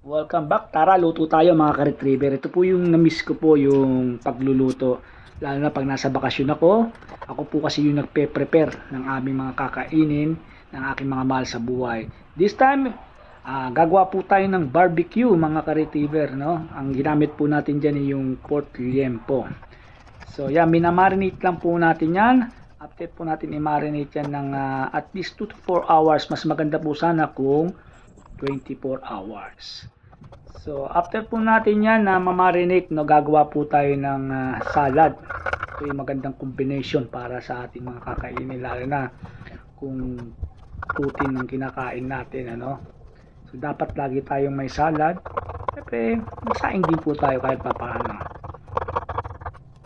Welcome back. Tara, luto tayo mga ka-retriever. Ito po yung na-miss ko po yung pagluluto. Lalo na pag nasa bakasyon ako. Ako po kasi yung nagpe-prepare ng aming mga kakainin, ng aking mga mahal sa buhay. This time, gagawa po tayo ng barbecue mga ka-retriever. No? Ang ginamit po natin dyan yung pork liempo. So yan, minamarinate lang po natin yan. After po natin i-marinate yan ng at least 2 to 4 hours. Mas maganda po sana kung 24 hours. So, after po natin yan na mamarinate, no, gagawa po tayo ng salad. Ito yung magandang combination para sa ating mga kakainin, lalo na kung protein ng kinakain natin. Ano? So, dapat lagi tayong may salad. Siyempre, magsaing din po tayo kahit papaano.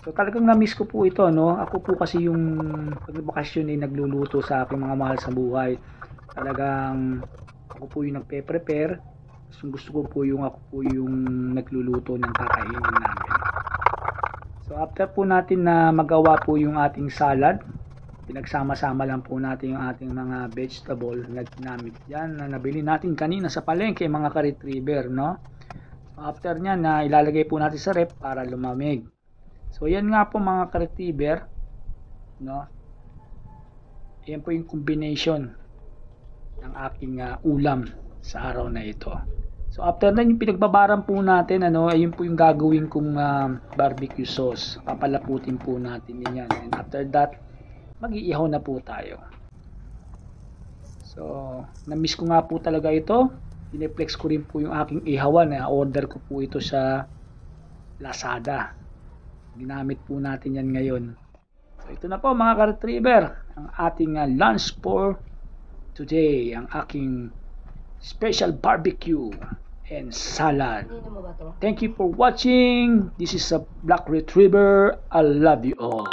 So, talagang na-miss ko po ito. No? Ako po kasi yung pagbakasyon ay nagluluto sa aking mga mahal sa buhay. Talagang ako po yung nagpe-prepare. Gusto ko po yung ako po yung nagluluto ng kakainin namin. So after po natin na magawa po yung ating salad, pinagsama-sama lang po natin yung ating mga vegetable na ginamit yan na nabili natin kanina sa palengke mga ka-retriever, no? So after nyan na ilalagay po natin sa rep para lumamig. So yan nga po mga ka-retriever, no? Yan po yung combination ng aking ulam sa araw na ito. So after na yung pinagbabaran po natin, ayun po yung gagawin kong barbecue sauce. Papalaputin po natin yan. And after that, mag-iihaw na po tayo. So, na-miss ko nga po talaga ito. Pineflex ko rin po yung aking ihawan. Order ko po ito sa Lazada. Ginamit po natin yan ngayon. So ito na po mga ka-retriever, ang ating lunch for today. Ang aking special barbecue and salad. Thank you for watching. This is a Black Retriever. I love you all.